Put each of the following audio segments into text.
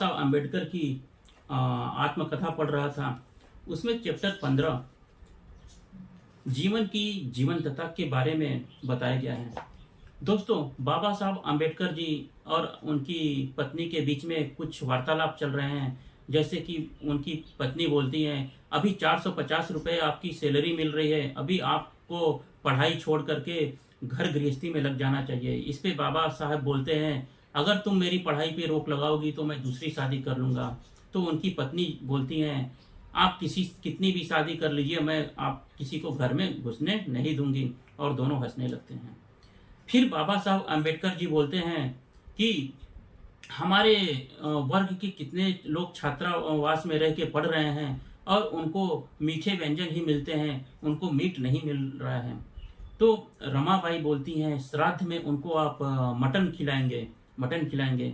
साहब अम्बेडकर की आत्मकथा पढ़ रहा था। उसमें चैप्टर 15 जीवन की जीवंतता के बारे में बताया गया है। दोस्तों, बाबा साहब अम्बेडकर जी और उनकी पत्नी के बीच में कुछ वार्तालाप चल रहे हैं। जैसे कि उनकी पत्नी बोलती हैं, अभी 450 रुपये आपकी सैलरी मिल रही है, अभी आपको पढ़ाई छोड़ करके घर गृहस्थी में लग जाना चाहिए। इस पे बाबा साहब बोलते हैं, अगर तुम मेरी पढ़ाई पे रोक लगाओगी तो मैं दूसरी शादी कर लूँगा। तो उनकी पत्नी बोलती हैं, आप कितनी भी शादी कर लीजिए, मैं आप किसी को घर में घुसने नहीं दूंगी। और दोनों हंसने लगते हैं। फिर बाबा साहब अम्बेडकर जी बोलते हैं कि हमारे वर्ग के कितने लोग छात्रावास में रह के पढ़ रहे हैं और उनको मीठे व्यंजन ही मिलते हैं, उनको मीट नहीं मिल रहा है। तो रमाबाई बोलती हैं, श्राद्ध में उनको आप मटन खिलाएंगे।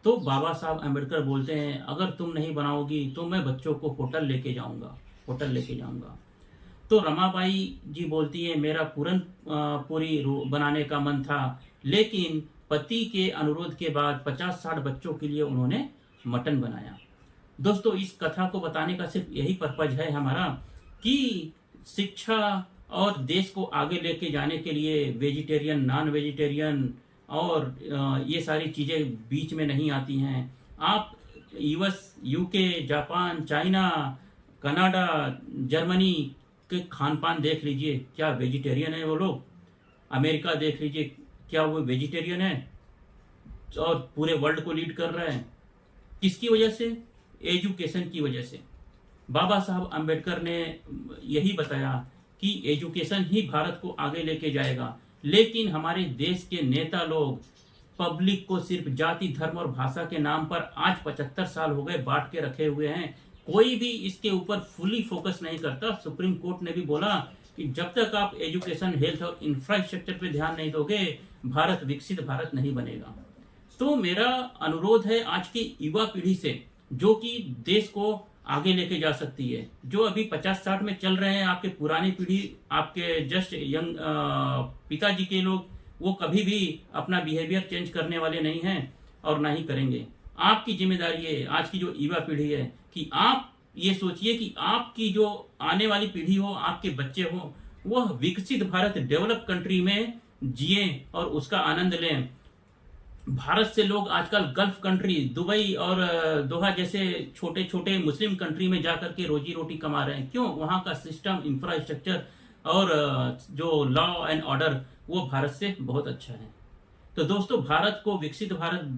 तो बाबा साहब अम्बेडकर बोलते हैं, अगर तुम नहीं बनाओगी तो मैं बच्चों को होटल लेके जाऊंगा। तो रमाबाई जी बोलती है, मेरा पूरी बनाने का मन था, लेकिन पति के अनुरोध के बाद 50-60 बच्चों के लिए उन्होंने मटन बनाया। दोस्तों, इस कथा को बताने का सिर्फ यही पर्पज है हमारा कि शिक्षा और देश को आगे लेके जाने के लिए वेजिटेरियन, नॉन वेजिटेरियन और ये सारी चीज़ें बीच में नहीं आती हैं। आप US, UK, Japan, China, Canada, Germany के खान पान देख लीजिए, क्या वेजिटेरियन है वो लोग। अमेरिका देख लीजिए, क्या वो वेजिटेरियन है और पूरे वर्ल्ड को लीड कर रहे हैं। किसकी वजह से? एजुकेशन की वजह से। बाबा साहब अम्बेडकर ने यही बताया कि एजुकेशन ही भारत को आगे लेके जाएगा। लेकिन हमारे देश के नेता लोग पब्लिक को सिर्फ जाति, धर्म और भाषा के नाम पर आज 75 साल हो गए बांट के रखे हुए हैं। कोई भी इसके ऊपर फुली फोकस नहीं करता। सुप्रीम कोर्ट ने भी बोला कि जब तक आप एजुकेशन, हेल्थ और इंफ्रास्ट्रक्चर पे ध्यान नहीं दोगे, भारत विकसित भारत नहीं बनेगा। तो मेरा अनुरोध है आज की युवा पीढ़ी से, जो कि देश को आगे लेके जा सकती है। जो अभी 50-60 में चल रहे हैं, आपके पुरानी पीढ़ी, आपके जस्ट यंग पिताजी के लोग, वो कभी भी अपना बिहेवियर चेंज करने वाले नहीं हैं और ना ही करेंगे। आपकी जिम्मेदारी है आज की जो युवा पीढ़ी है कि आप ये सोचिए कि आपकी जो आने वाली पीढ़ी हो, आपके बच्चे हो, वह विकसित भारत, डेवलप कंट्री में जिए और उसका आनंद लें। भारत से लोग आजकल गल्फ कंट्री, दुबई और दोहा जैसे छोटे छोटे मुस्लिम कंट्री में जाकर के रोजी रोटी कमा रहे हैं। क्यों? वहां का सिस्टम, इंफ्रास्ट्रक्चर और जो लॉ एंड ऑर्डर वो भारत से बहुत अच्छा है। तो दोस्तों, भारत को विकसित भारत